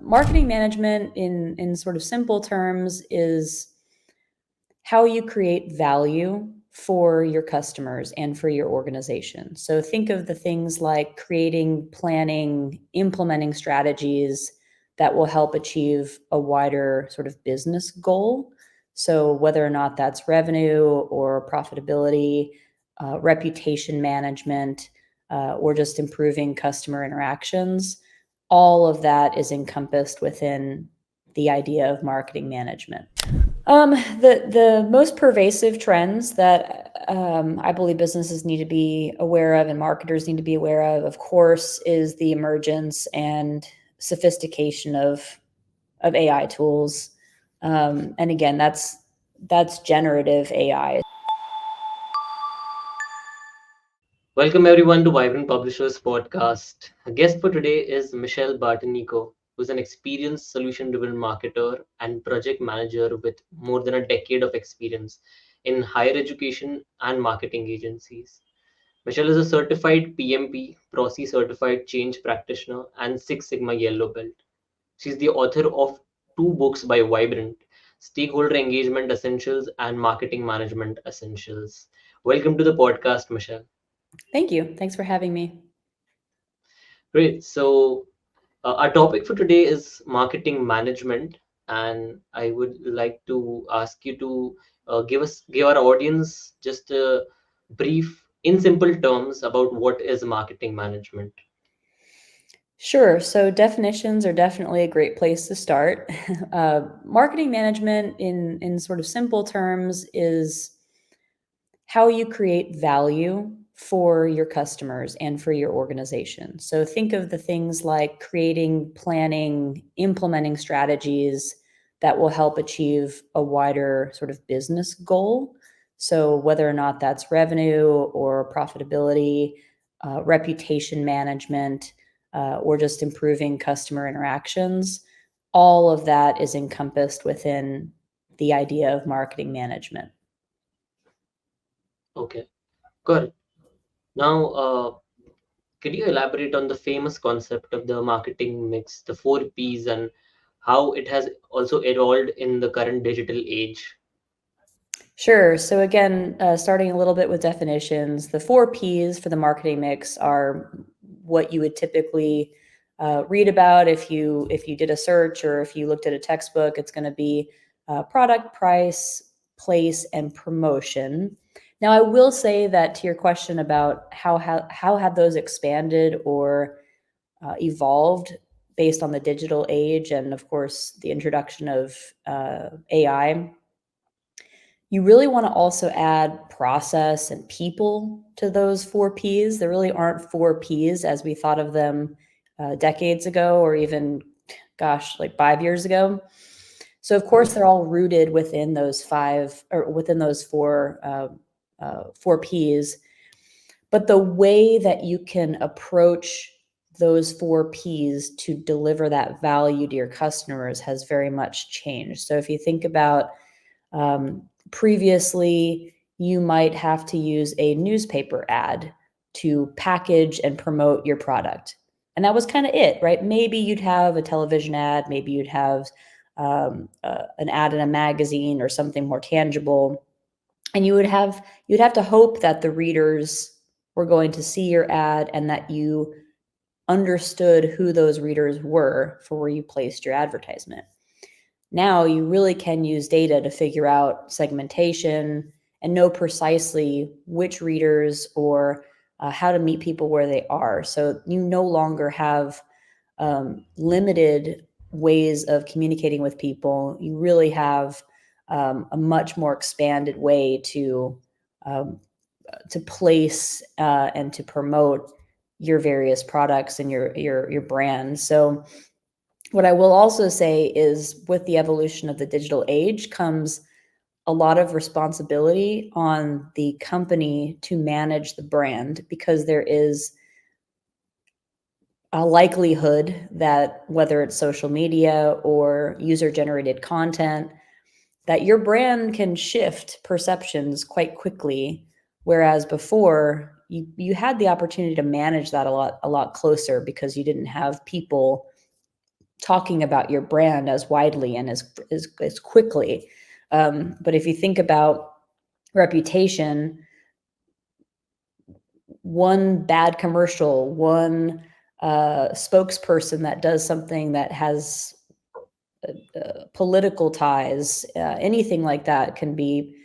Marketing management in sort of simple terms is how you create value for your customers and for your organization. So think of the things like creating, planning, implementing strategies that will help achieve a wider sort of business goal. So whether or not that's revenue or profitability, reputation management, or just improving customer interactions, all of that is encompassed within the idea of marketing management. The most pervasive trends that I believe businesses need to be aware of and marketers need to be aware of course, is the emergence and sophistication of AI tools. And again, that's generative AI. Welcome everyone to Vibrant Publishers Podcast. Our guest for today is Michelle Bartonico, who's an experienced solution-driven marketer and project manager with more than a decade of experience in higher education and marketing agencies. Michelle is a certified PMP, PROSCI certified change practitioner, and Six Sigma Yellow Belt. She's the author of two books by Vibrant, Stakeholder Engagement Essentials and Marketing Management Essentials. Welcome to the podcast, Michelle. Thank you. Thanks for having me. Great. So, our topic for today is marketing management, and I would like to ask you to give our audience just a brief, in simple terms, about what is marketing management. Sure. So definitions are definitely a great place to start. Marketing management in sort of simple terms is how you create value for your customers and for your organization. So think of the things like creating, planning, implementing strategies that will help achieve a wider sort of business goal. So whether or not that's revenue or profitability, reputation management, or just improving customer interactions, all of that is encompassed within the idea of marketing management. Okay, got it. Now, could you elaborate on the famous concept of the marketing mix, the four P's, and how it has also evolved in the current digital age? Sure. So again, starting a little bit with definitions, the four P's for the marketing mix are what you would typically read about if you did a search or if you looked at a textbook. It's going to be product, price, place, and promotion. Now, I will say that to your question about how have those expanded or evolved based on the digital age and, of course, the introduction of AI. You really want to also add process and people to those four P's. There really aren't four P's as we thought of them decades ago, or even, gosh, like 5 years ago. So, of course, they're all rooted within those five or within those four P's. But the way that you can approach those four P's to deliver that value to your customers has very much changed. So, if you think about previously, you might have to use a newspaper ad to package and promote your product. And that was kind of it, right? Maybe you'd have a television ad, maybe you'd have an ad in a magazine or something more tangible. And you'd have to hope that the readers were going to see your ad and that you understood who those readers were for where you placed your advertisement. Now you really can use data to figure out segmentation and know precisely which readers or how to meet people where they are. So you no longer have limited ways of communicating with people. You really have a much more expanded way um, to place and to promote your various products and your brand. So what I will also say is with the evolution of the digital age comes a lot of responsibility on the company to manage the brand, because there is a likelihood that whether it's social media or user generated content, that your brand can shift perceptions quite quickly. Whereas before, you had the opportunity to manage that a lot closer because you didn't have people talking about your brand as widely and as quickly. But if you think about reputation, one bad commercial, one spokesperson that does something that has political ties, anything like that can be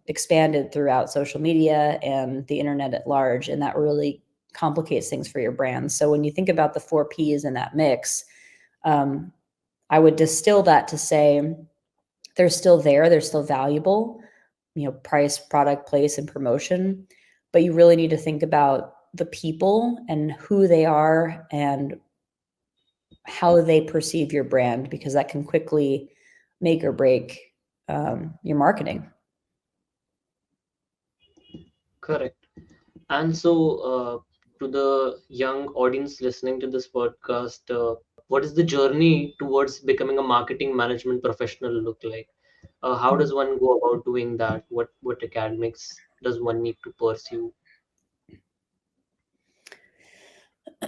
expanded throughout social media and the internet at large, and that really complicates things for your brand. So when you think about the 4 Ps in that mix, I would distill that to say they're still there, they're still valuable, price, product, place, and promotion. But you really need to think about the people and who they are and how they perceive your brand, because that can quickly make or break your marketing. Correct. And so, to the young audience listening to this podcast, what is the journey towards becoming a marketing management professional look like? How does one go about doing that? What academics does one need to pursue?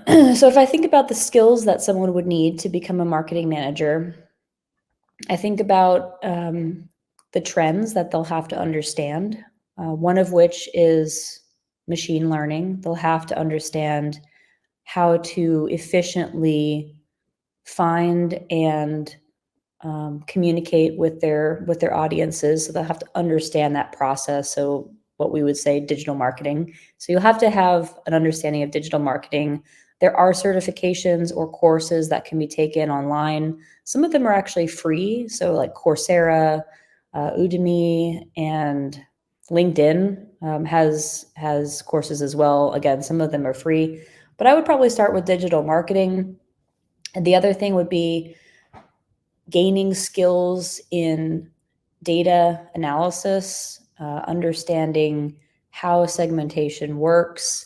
So if I think about the skills that someone would need to become a marketing manager, I think about the trends that they'll have to understand, one of which is machine learning. They'll have to understand how to efficiently find and communicate with their audiences. So they'll have to understand that process. So what we would say digital marketing. So you'll have to have an understanding of digital marketing. There are certifications or courses that can be taken online. Some of them are actually free. So like Coursera, Udemy, and LinkedIn has courses as well. Again, some of them are free, but I would probably start with digital marketing. And the other thing would be gaining skills in data analysis, understanding how segmentation works,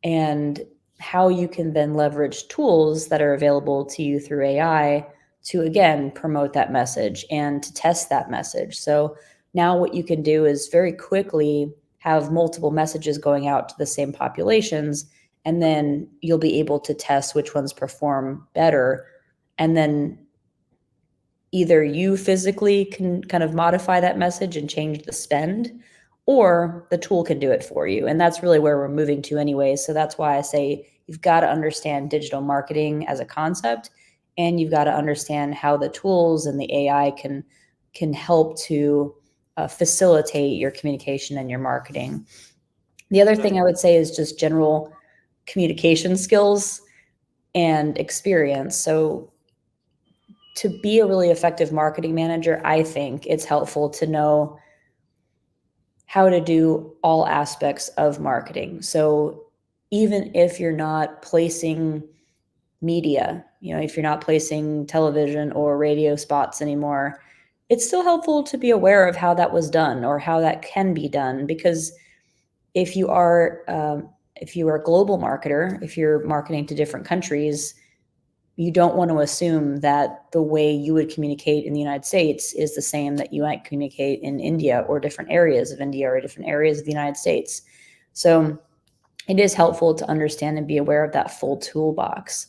and how you can then leverage tools that are available to you through AI to, again, promote that message and to test that message. So now what you can do is very quickly have multiple messages going out to the same populations, and then you'll be able to test which ones perform better. And then either you physically can kind of modify that message and change the spend, or the tool can do it for you. And that's really where we're moving to anyway. So that's why I say you've got to understand digital marketing as a concept, and you've got to understand how the tools and the AI can help to facilitate your communication and your marketing. The other thing Right. I would say is just general communication skills and experience. So to be a really effective marketing manager, I think it's helpful to know how to do all aspects of marketing. So even if you're not placing media, if you're not placing television or radio spots anymore, it's still helpful to be aware of how that was done or how that can be done. Because if you are a global marketer, if you're marketing to different countries, you don't want to assume that the way you would communicate in the United States is the same that you might communicate in India or different areas of India or different areas of the United States. So it is helpful to understand and be aware of that full toolbox.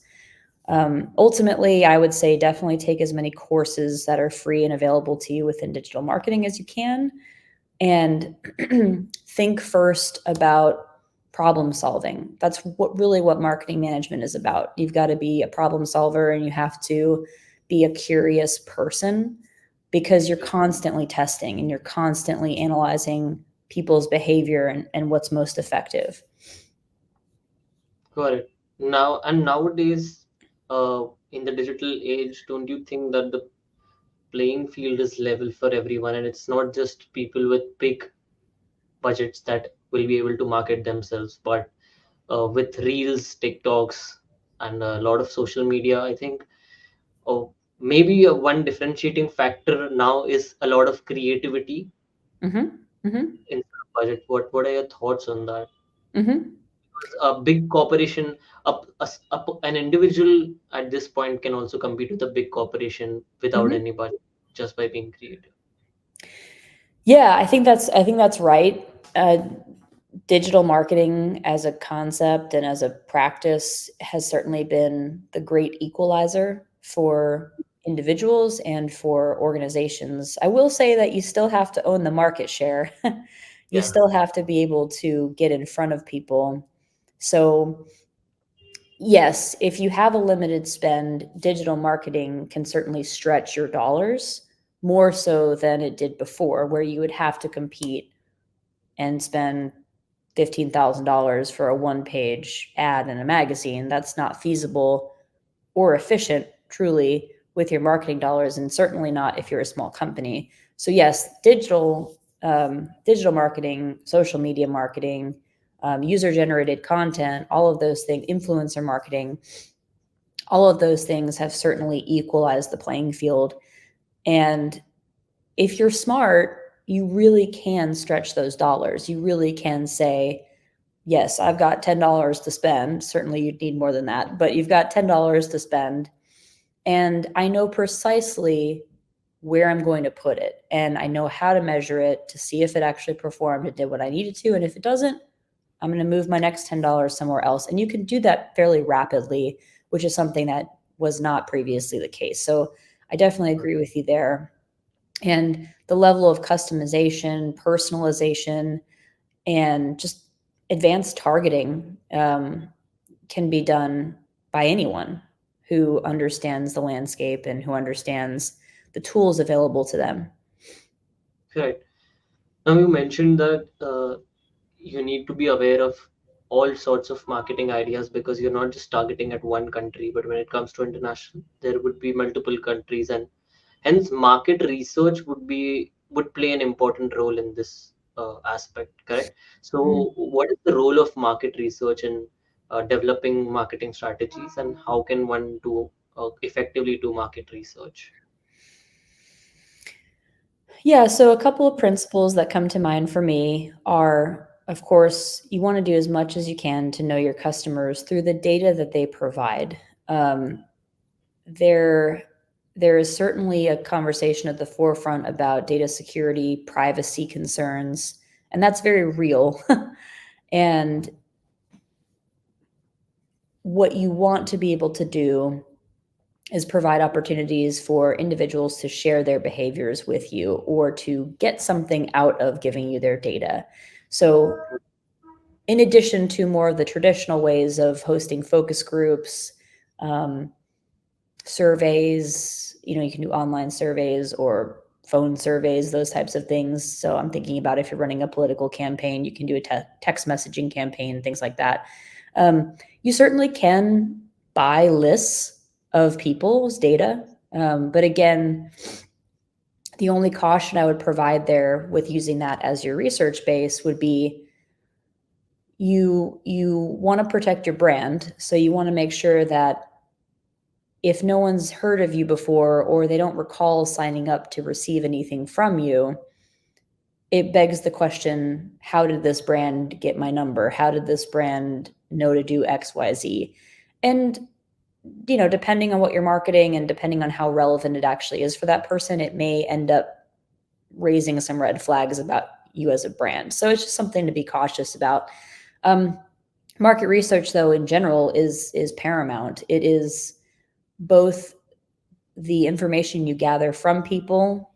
Ultimately, I would say definitely take as many courses that are free and available to you within digital marketing as you can, and think first about problem solving. That's what marketing management is about. You've got to be a problem solver, and you have to be a curious person, because you're constantly testing and you're constantly analyzing people's behavior and what's most effective. Got it. Now and nowadays, in the digital age, don't you think that the playing field is level for everyone, and it's not just people with big budgets that will be able to market themselves, but with reels, TikToks, and a lot of social media, I think maybe one differentiating factor now is a lot of creativity Mm-hmm. Mm-hmm. in budget. What are your thoughts on that? Mm-hmm. A big corporation, an individual at this point can also compete with a big corporation without Mm-hmm. any budget, just by being creative. Yeah, I think that's right. Digital marketing as a concept and as a practice has certainly been the great equalizer for individuals and for organizations. I will say that you still have to own the market share. You Yeah. still have to be able to get in front of people. So, yes, if you have a limited spend, digital marketing can certainly stretch your dollars more so than it did before, where you would have to compete and spend $15,000 for a one-page ad in a magazine. That's not feasible or efficient, truly, with your marketing dollars, and certainly not if you're a small company. So yes, digital marketing, social media marketing, user-generated content, all of those things, influencer marketing, all of those things have certainly equalized the playing field. And if you're smart, you really can stretch those dollars. You really can say, yes, I've got $10 to spend. Certainly you'd need more than that, but you've got $10 to spend. And I know precisely where I'm going to put it. And I know how to measure it to see if it actually performed and did what I needed to. And if it doesn't, I'm going to move my next $10 somewhere else. And you can do that fairly rapidly, which is something that was not previously the case. So I definitely agree with you there. And the level of customization, personalization, and just advanced targeting can be done by anyone who understands the landscape and who understands the tools available to them. Right. Now you mentioned that you need to be aware of all sorts of marketing ideas because you're not just targeting at one country, but when it comes to international, there would be multiple countries, and hence market research would play an important role in this aspect. Correct. Mhm. So, what is the role of market research in developing marketing strategies, and how can one do effectively do market research? Yeah, so a couple of principles that come to mind for me are, of course, you want to do as much as you can to know your customers through the data that they provide. Um, there, there is certainly a conversation at the forefront about data security, privacy concerns, and that's very real. And what you want to be able to do is provide opportunities for individuals to share their behaviors with you or to get something out of giving you their data. So, in addition to more of the traditional ways of hosting focus groups, um, surveys, you can do online surveys or phone surveys, those types of things. So, I'm thinking about if you're running a political campaign, you can do a text messaging campaign, things like that. You certainly can buy lists of people's data. But again, the only caution I would provide there with using that as your research base would be you want to protect your brand. So you want to make sure that if no one's heard of you before or they don't recall signing up to receive anything from you, it begs the question, how did this brand get my number? How did this brand know to do XYZ? And depending on what you're marketing and depending on how relevant it actually is for that person, it may end up raising some red flags about you as a brand. So it's just something to be cautious about. Um, Market research, though, in general, is paramount. It is both the information you gather from people,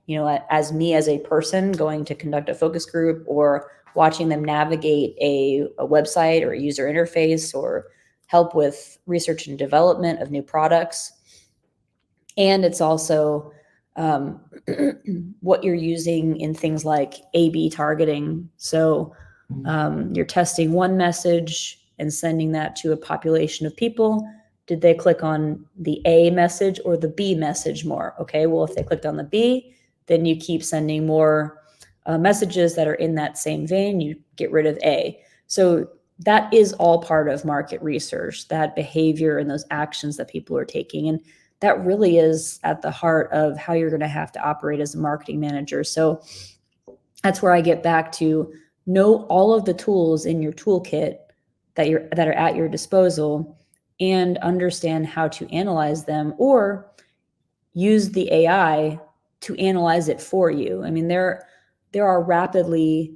as me as a person going to conduct a focus group or watching them navigate a website or a user interface or help with research and development of new products. And it's also um, what you're using in things like A/B targeting. So you're testing one message and sending that to a population of people. Did they click on the A message or the B message more? Okay, well, if they clicked on the B, then you keep sending more messages that are in that same vein. You get rid of A. So that is all part of market research, that behavior and those actions that people are taking. And that really is at the heart of how you're going to have to operate as a marketing manager. So that's where I get back to know all of the tools in your toolkit that are at your disposal and understand how to analyze them or use the AI to analyze it for you. I mean, there are rapidly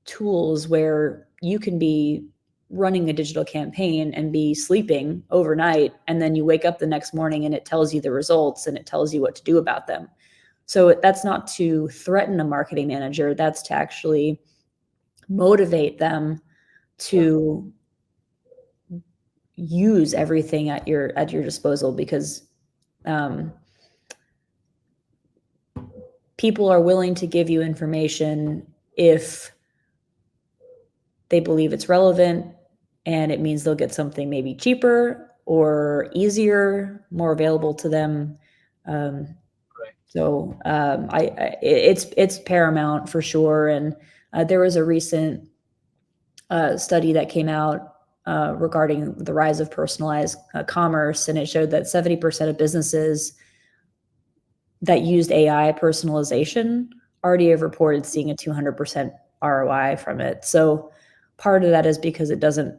tools where you can be running a digital campaign and be sleeping overnight, and then you wake up the next morning and it tells you the results and it tells you what to do about them. So that's not to threaten a marketing manager, that's to actually motivate them to use everything at your disposal, because people are willing to give you information if they believe it's relevant, and it means they'll get something maybe cheaper or easier, more available to them. So it's paramount for sure. And there was a recent study that came out regarding the rise of personalized commerce, and it showed that 70% of businesses that used AI personalization already have reported seeing a 200% ROI from it. So part of that is because it doesn't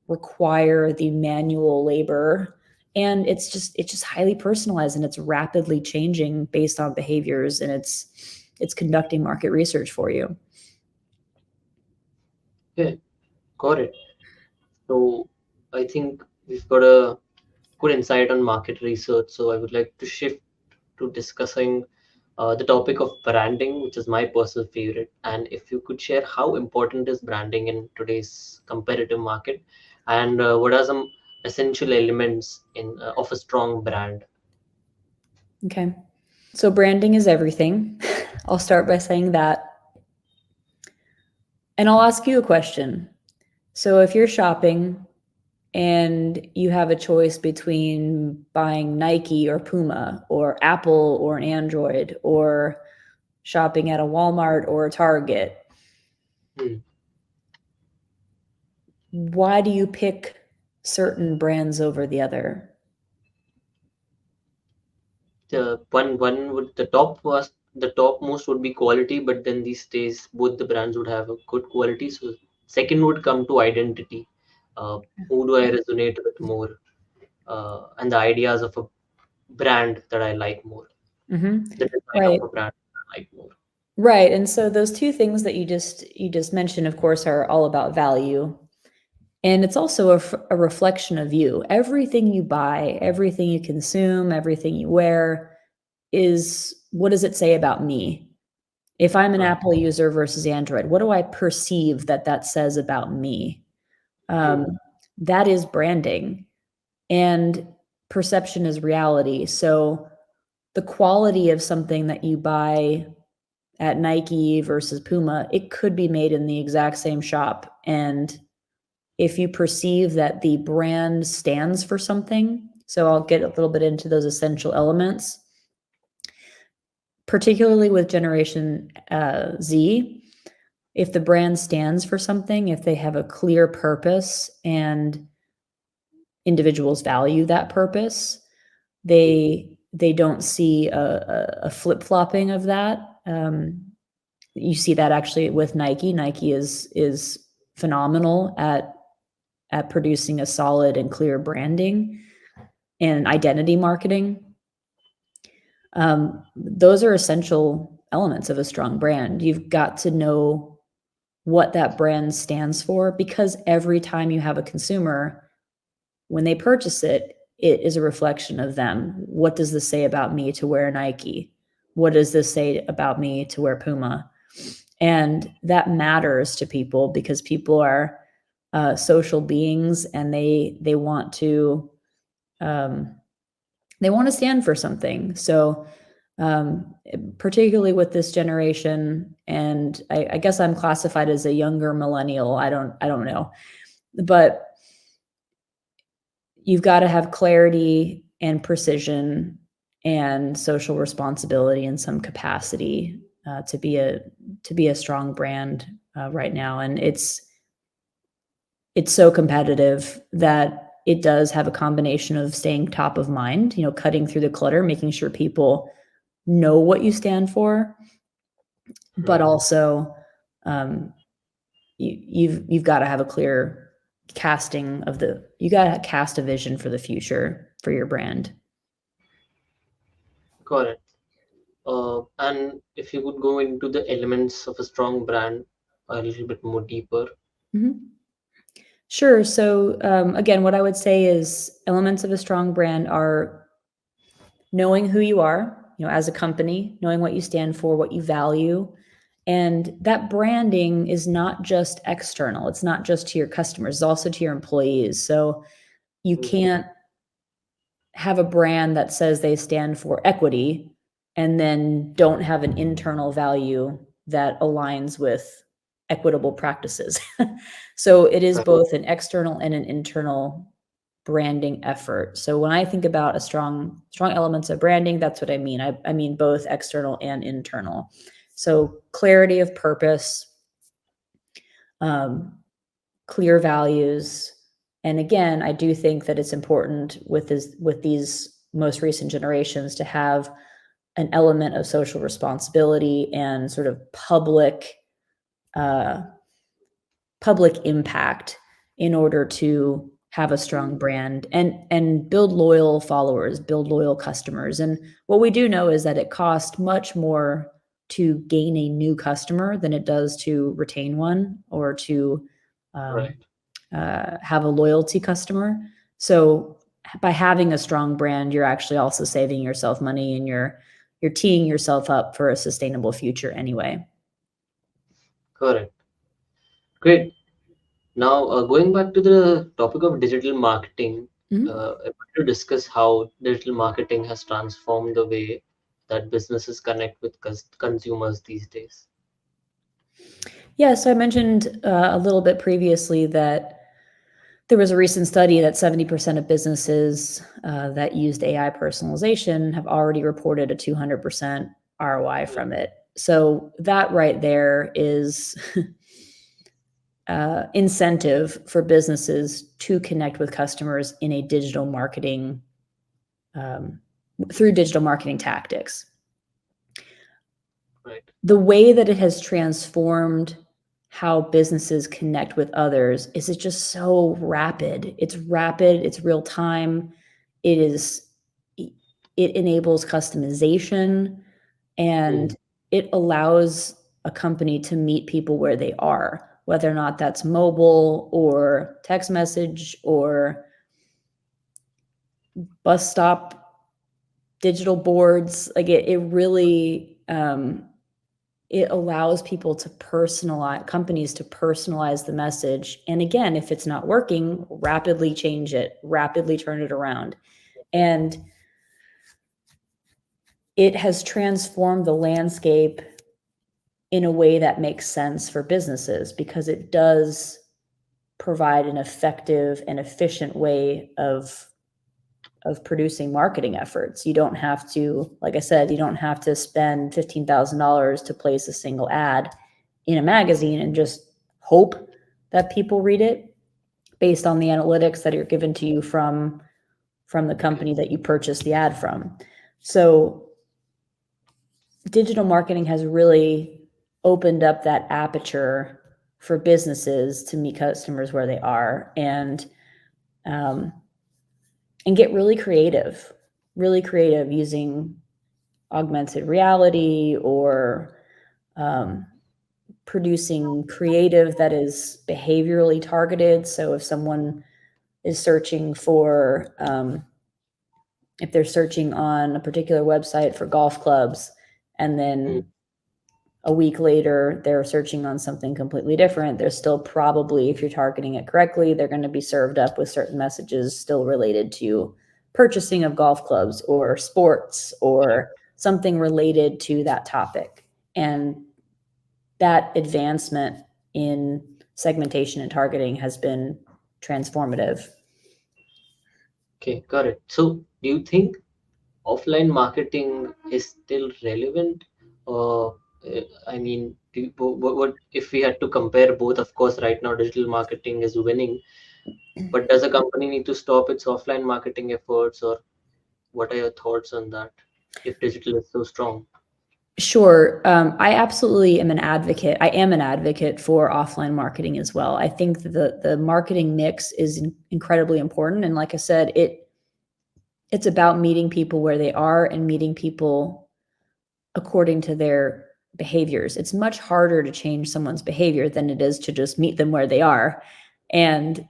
require the manual labor, and it's just highly personalized, and it's rapidly changing based on behaviors, and it's conducting market research for you. Okay, got it. So I think we've got a good insight on market research. So I would like to shift to discussing the topic of branding, which is my personal favorite. And if you could share how important is branding in today's competitive market, and what are some essential elements of a strong brand? Okay. So branding is everything. I'll start by saying that. And I'll ask you a question. So if you're shopping and you have a choice between buying Nike or Puma or Apple or an Android, or shopping at a Walmart or a Target, why do you pick certain brands over the other? One would the topmost would be quality, but then these days both the brands would have a good quality. So second would come to identity. Who do I resonate with more? And the ideas of a brand that I like more, Mm-hmm. the design of Right. a brand I like more. Right. And so those two things that you just mentioned, of course, are all about value. And it's also a reflection of you. Everything you buy, everything you consume, everything you wear is, what does it say about me? If I'm an Right. Apple user versus Android, what do I perceive that says about me? That is branding, and perception is reality. So the quality of something that you buy at Nike versus Puma, it could be made in the exact same shop. And if you perceive that the brand stands for something, so I'll get a little bit into those essential elements, particularly with Generation Z. If the brand stands for something, if they have a clear purpose and individuals value that purpose, they don't see a flip-flopping of that. You see that actually with Nike. Nike is phenomenal at producing a solid and clear branding and identity marketing. Those are essential elements of a strong brand. You've got to know what that brand stands for, because every time you have a consumer, when they purchase it, it is a reflection of them. What does this say about me to wear Nike? What does this say about me to wear Puma? And that matters to people, because people are social beings, and they want to stand for something. So particularly with this generation, and I guess I'm classified as a younger millennial. I don't know, but you've got to have clarity and precision and social responsibility in some capacity to be a strong brand right now. And it's so competitive that it does have a combination of staying top of mind, cutting through the clutter, making sure people know what you stand for, but also you've got to have a clear casting of you got to cast a vision for the future for your brand. Correct. And if you could go into the elements of a strong brand a little bit more deeper. Mm-hmm. Sure. So again, what I would say is elements of a strong brand are knowing who you are, as a company, knowing what you stand for, what you value. And that branding is not just external. It's not just to your customers, it's also to your employees. So you Mm, can't have a brand that says they stand for equity and then don't have an internal value that aligns with equitable practices. So it is right. both an external and an internal branding effort. So when I think about a strong elements of branding, that's what I mean. I mean both external and internal. So clarity of purpose, um, clear values. And again, I do think that it's important with these most recent generations to have an element of social responsibility and sort of uh, public impact in order to have a strong brand and build loyal followers, build loyal customers. And what we do know is that it costs much more to gain a new customer than it does to retain one or to um, Right. have a loyalty customer. So by having a strong brand, you're actually also saving yourself money and you're teeing yourself up for a sustainable future anyway. Correct. Great. Now, going back to the topic of digital marketing, Mhm. I want to discuss how digital marketing has transformed the way that businesses connect with consumers these days. Yeah, so I mentioned a little bit previously that there was a recent study that 70% of businesses that used AI personalization have already reported a 200% ROI Mm, from it. So that right there is incentive for businesses to connect with customers in a digital marketing um, through digital marketing tactics. right. The way that it has transformed how businesses connect with others is it's just so rapid. It's rapid, it's real time. It is it enables customization Mm, and it allows a company to meet people where they are, whether or not that's mobile or text message or bus stop digital boards. Like it really it allows people to personalize companies to personalize the message. And again, if it's not working, rapidly change it, rapidly turn it around. And it has transformed the landscape in a way that makes sense for businesses because it does provide an effective and efficient way of producing marketing efforts. You don't have to, like I said, you don't have to spend $15,000 to place a single ad in a magazine and just hope that people read it based on the analytics that are given to you from the okay. company that you purchased the ad from. So digital marketing has really opened up that aperture for businesses to meet customers where they are um, and get really creative using augmented reality or um, producing creative that is behaviorally targeted. So if someone is searching for, if they're searching on a particular website for golf clubs, and Mm, then a week later they're searching on something completely different, they're still probably, if you're targeting it correctly, they're going to be served up with certain messages still related to purchasing of golf clubs or sports or something related to that topic. And that advancement in segmentation and targeting has been transformative. okay, got it. So, do you think offline marketing is still relevant? Uh, I mean, what if we had to compare both? Of course, right now digital marketing is winning, but does a company need to stop its offline marketing efforts, or what are your thoughts on that? If digital is so strong, Sure. I absolutely am an advocate. I am an advocate for offline marketing as well. I think the marketing mix is incredibly important. And like I said, it's about meeting people where they are and meeting people according to their behaviors. It's much harder to change someone's behavior than it is to just meet them where they are. And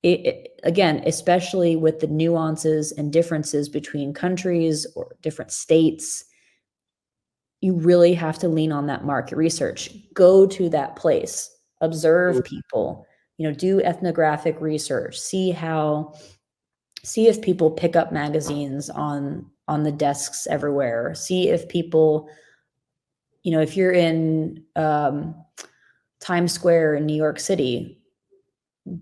again, especially with the nuances and differences between countries or different states, you really have to lean on that market research. Go to that place, observe people, do ethnographic research, see if people pick up magazines on the desks everywhere, see if people, if you're in Times Square in New York City,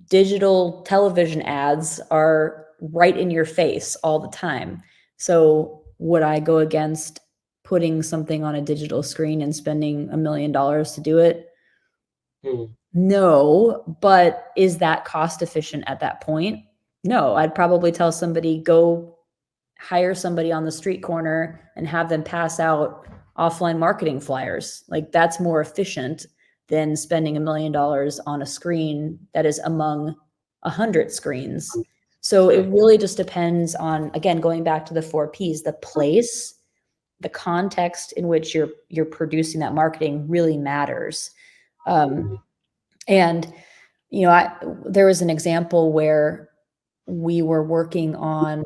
digital television ads are right in your face all the time. So would I go against putting something on a digital screen and spending $1 million to do it? No, but is that cost efficient at that point? No, I'd probably tell somebody, go hire somebody on the street corner and have them pass out offline marketing flyers. Like, that's more efficient than spending $1 million on a screen that is among 100 screens. So it really just depends on, again, going back to the 4 Ps, the place, the context in which you're producing that marketing really matters. And there was an example where we were working on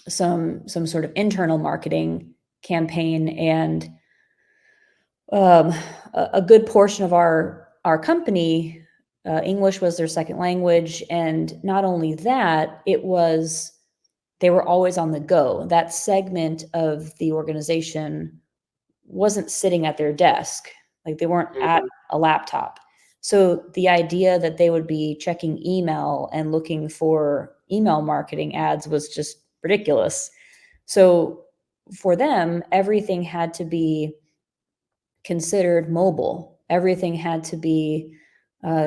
some sort of internal marketing campaign, and a good portion of our company, English was their second language, and not only that, they were always on the go. That segment of the organization wasn't sitting at their desk, like they weren't at a laptop. So the idea that they would be checking email and looking for email marketing ads was just ridiculous. So for them, everything had to be considered mobile. Everything had to be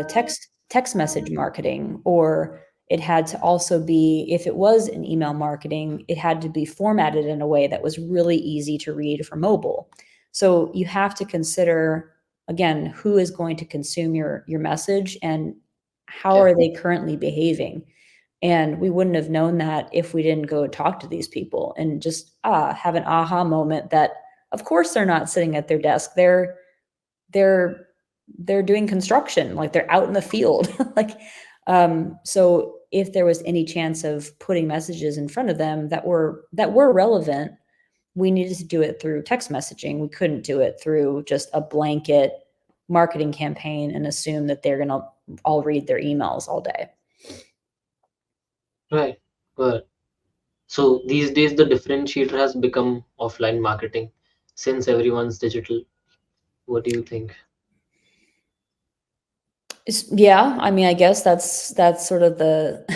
text message marketing, or it had to also be, if it was an email marketing, it had to be formatted in a way that was really easy to read for mobile. So you have to consider, again, who is going to consume your message and how are they currently behaving. And we wouldn't have known that if we didn't go talk to these people and just have an aha moment that, of course, they're not sitting at their desk. They're doing construction, like they're out in the field. So if there was any chance of putting messages in front of them that were relevant, we needed to do it through text messaging. We couldn't do it through just a blanket marketing campaign and assume that they're going to all read their emails all day. Right. But so these days the differentiator has become offline marketing since everyone's digital. What do you think? Yeah, I mean, I guess that's sort of the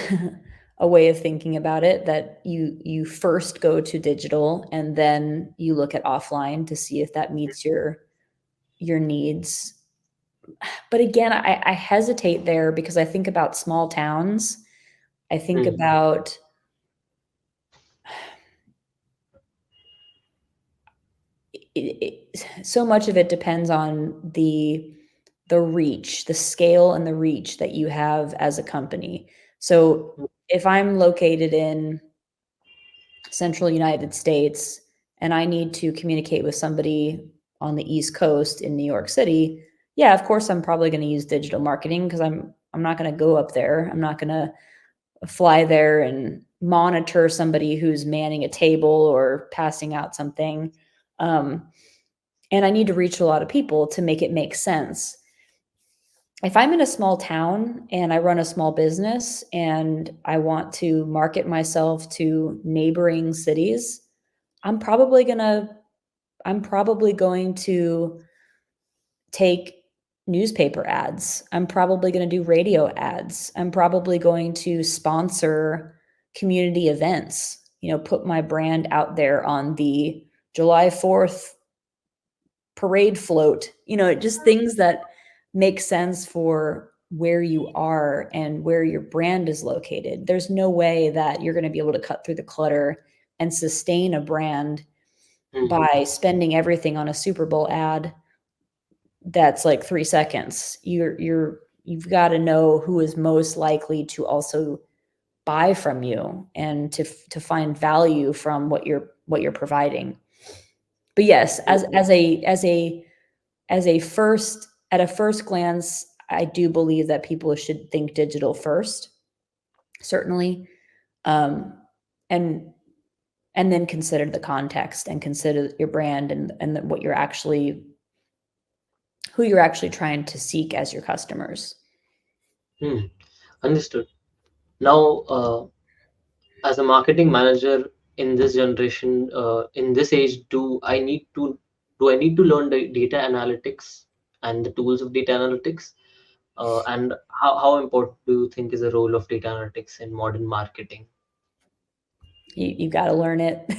a way of thinking about it, that you first go to digital and then you look at offline to see if that meets your needs. But again, I hesitate there because I think about small towns. I think about so much of it depends on the reach, the scale and the reach that you have as a company. So if I'm located in central United States and I need to communicate with somebody on the East Coast in New York City, yeah, of course I'm probably going to use digital marketing because I'm not going to go up there. I'm not going to fly there and monitor somebody who's manning a table or passing out something. And I need to reach a lot of people to make it make sense. If I'm in a small town and I run a small business and I want to market myself to neighboring cities, I'm probably going to take newspaper ads. I'm probably going to do radio ads. I'm probably going to sponsor community events, put my brand out there on the July 4th parade float, just things that make sense for where you are and where your brand is located. There's no way that you're going to be able to cut through the clutter and sustain a brand by spending everything on a Super Bowl ad that's like 3 seconds. You've got to know who is most likely to also buy from you and to find value from what you're providing. But yes, at a first glance, I do believe that people should think digital first, certainly, um, and and then consider the context and consider your brand and what you're actually who you're actually trying to seek as your customers. Hmm. Understood. Now, as a marketing manager in this generation, in this age, do I need to learn the data analytics and the tools of data analytics? And how important do you think is the role of data analytics in modern marketing? You got to learn it.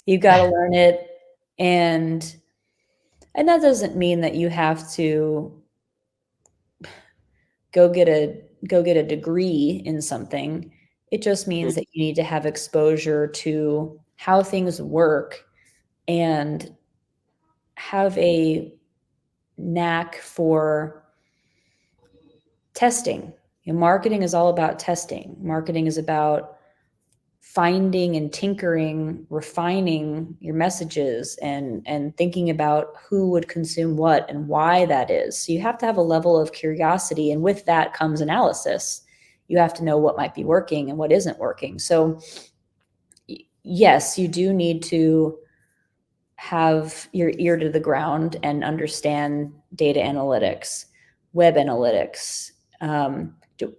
You got to learn it, and that doesn't mean that you have to go get a degree in something. It just Hmm. means that you need to have exposure to how things work and have a knack for testing. Marketing is all about testing. Marketing is about finding and tinkering, refining your messages and thinking about who would consume what and why that is. So you have to have a level of curiosity, and with that comes analysis. You have to know what might be working and what isn't working. So yes, you do need to have your ear to the ground and understand data analytics, web analytics.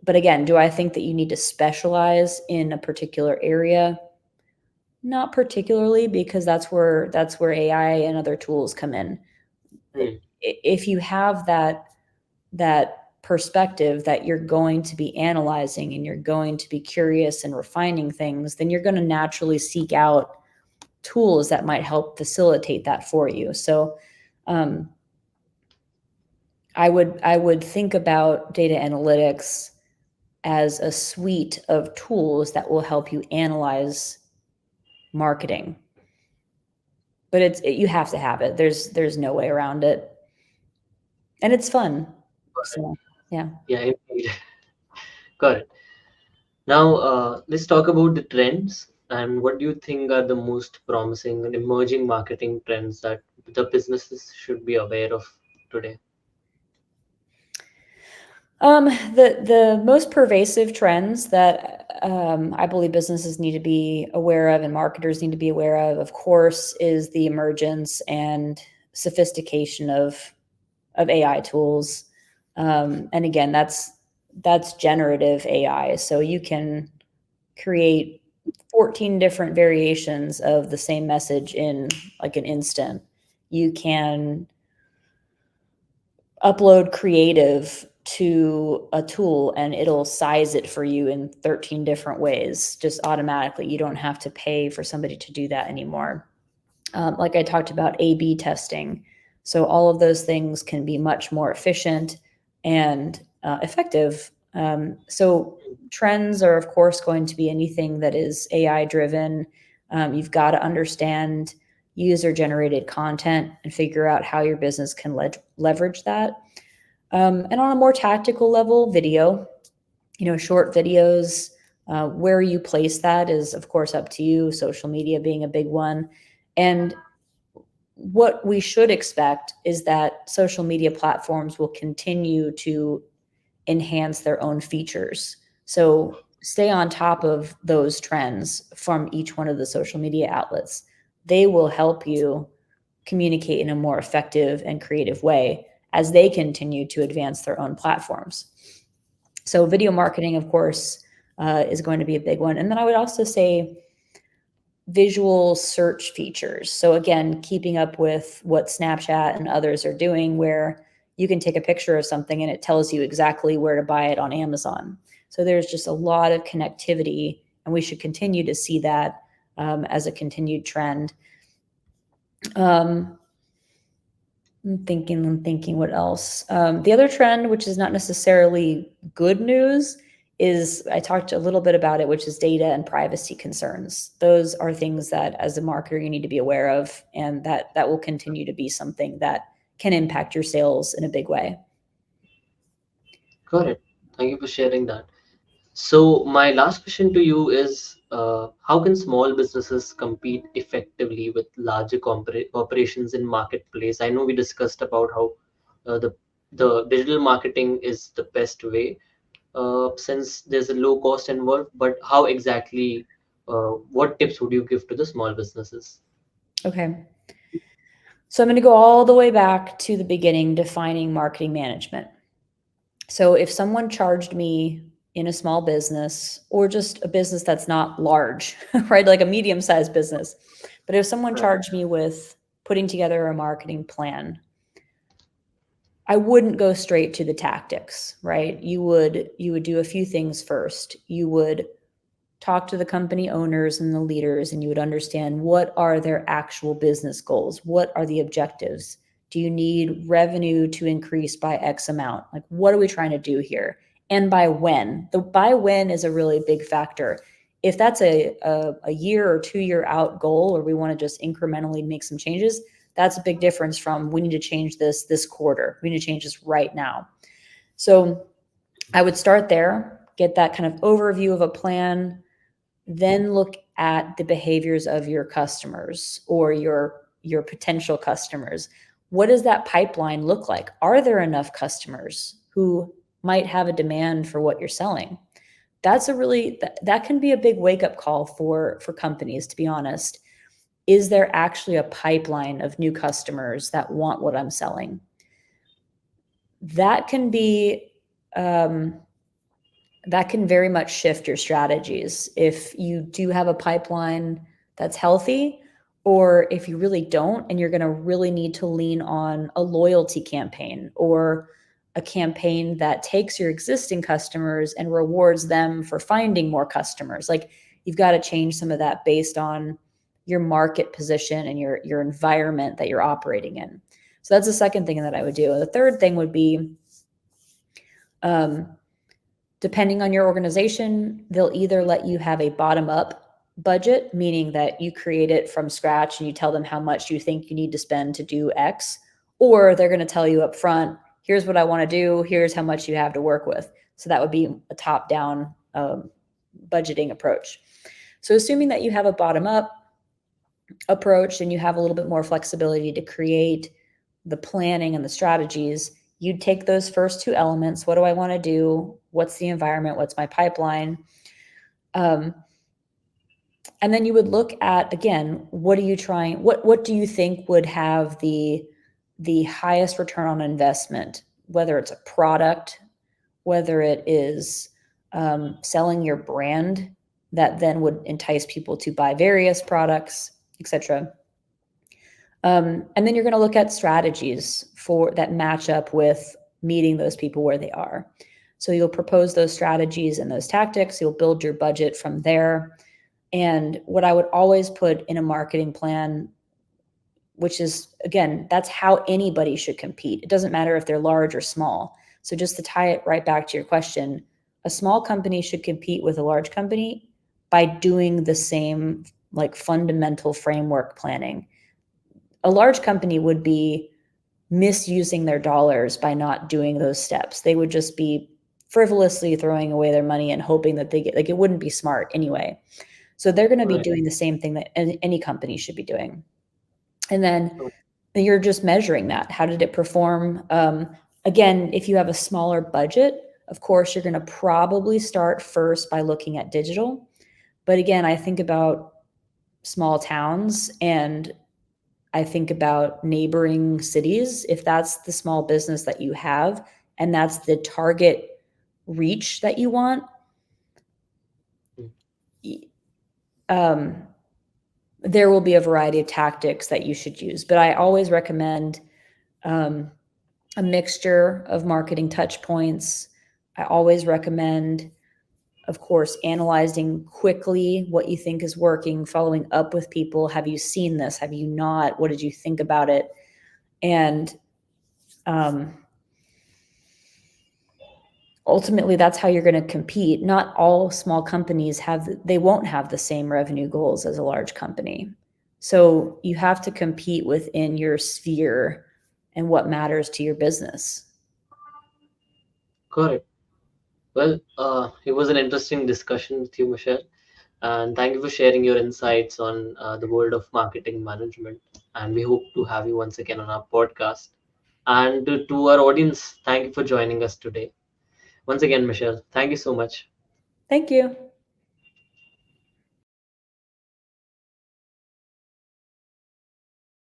But again, do I think that you need to specialize in a particular area? Not particularly, because that's where AI and other tools come in. Hmm. If you have that perspective that you're going to be analyzing and you're going to be curious and refining things, then you're going to naturally seek out tools that might help facilitate that for you. So um, I would think about data analytics as a suite of tools that will help you analyze marketing. But you have to have it. There's no way around it, and it's fun. Got it. So yeah. Yeah, indeed. Got it. Now, let's talk about the trends and what do you think are the most promising and emerging marketing trends that the businesses should be aware of today? The most pervasive trends that I believe businesses need to be aware of and marketers need to be aware of course, is the emergence and sophistication of AI tools. And again, that's generative AI. So you can create 14 different variations of the same message in like an instant. You can upload creative to a tool and it'll size it for you in 13 different ways just automatically. You don't have to pay for somebody to do that anymore. Like I talked about, A/B testing. So all of those things can be much more efficient and effective. So trends are, of course, going to be anything that is AI driven. You've got to understand user generated content and figure out how your business can leverage that. And on a more tactical level, video, short videos, where you place that is, of course, up to you, social media being a big one. And what we should expect is that social media platforms will continue to enhance their own features. So stay on top of those trends from each one of the social media outlets. They will help you communicate in a more effective and creative way as they continue to advance their own platforms. So video marketing, of course, is going to be a big one. And then I would also say visual search features. So again, keeping up with what Snapchat and others are doing, where you can take a picture of something and it tells you exactly where to buy it on Amazon. So there's just a lot of connectivity, and we should continue to see that as a continued trend. I'm thinking what else. The other trend, which is not necessarily good news, is I talked a little bit about it, which is data and privacy concerns. Those are things that as a marketer you need to be aware of, and that will continue to be something that can impact your sales in a big way. Got it. Thank you for sharing that. So my last question to you is, how can small businesses compete effectively with larger corporations in marketplace? I know we discussed about how the the digital marketing is the best way, since there's a low cost involved. But how exactly, what tips would you give to the small businesses? Okay. So I'm going to go all the way back to the beginning, defining marketing management. So if someone charged me in a small business or just a business that's not large, right? Like a medium-sized business. But if someone Right. charged me with putting together a marketing plan, I wouldn't go straight to the tactics, right? You would do a few things first. You would talk to the company owners and the leaders, and you would understand what are their actual business goals? What are the objectives? Do you need revenue to increase by X amount? Like, what are we trying to do here? And by when? The by when is a really big factor. If that's a year or 2 year out goal, or we want to just incrementally make some changes, that's a big difference from we need to change this quarter. We need to change this right now. So I would start there, get that kind of overview of a plan, then look at the behaviors of your customers or your potential customers. What does that pipeline look like? Are there enough customers who might have a demand for what you're selling? That's a really that can be a big wake up call for companies, to be honest. Is there actually a pipeline of new customers that want what I'm selling? That can be um, that can very much shift your strategies if you do have a pipeline that's healthy, or if you really don't and you're going to really need to lean on a loyalty campaign or a campaign that takes your existing customers and rewards them for finding more customers. Like, you've got to change some of that based on your market position and your environment that you're operating in. So that's the second thing that I would do. The third thing would be, um, depending on your organization, they'll either let you have a bottom up budget, meaning that you create it from scratch and you tell them how much you think you need to spend to do X, or they're going to tell you up front, here's what I want to do, here's how much you have to work with. So that would be a top down budgeting approach. So, assuming that you have a bottom up approach and you have a little bit more flexibility to create the planning and the strategies, you'd take those first two elements. What do I want to do? What's the environment? What's my pipeline? Um, and then you would look at, again, what are you trying? What do you think would have the highest return on investment? Whether it's a product, whether it is selling your brand that then would entice people to buy various products, etc. And then you're going to look at strategies for that match up with meeting those people where they are. So you'll propose those strategies and those tactics. You'll build your budget from there. And what I would always put in a marketing plan, which is, again, that's how anybody should compete. It doesn't matter if they're large or small. So just to tie it right back to your question, a small company should compete with a large company by doing the same, like, fundamental framework planning. A large company would be misusing their dollars by not doing those steps. They would just be frivolously throwing away their money and hoping that they get, like, it wouldn't be smart anyway. So they're going to be Right. doing the same thing that any company should be doing. And then you're just measuring that. How did it perform? Again, if you have a smaller budget, of course, you're going to probably start first by looking at digital. But again, I think about small towns and I think about neighboring cities. If that's the small business that you have and that's the target reach that you want, um, there will be a variety of tactics that you should use. But I always recommend um, a mixture of marketing touch points. I always recommend, of course, analyzing quickly what you think is working, following up with people. Have you seen this? Have you not? What did you think about it? And ultimately, that's how you're going to compete. Not all small companies they won't have the same revenue goals as a large company. So you have to compete within your sphere and what matters to your business. Correct. Well, it was an interesting discussion with you, Michelle, and thank you for sharing your insights on the world of marketing management. And we hope to have you once again on our podcast. And to our audience, thank you for joining us today. Once again, Michelle, thank you so much. Thank you.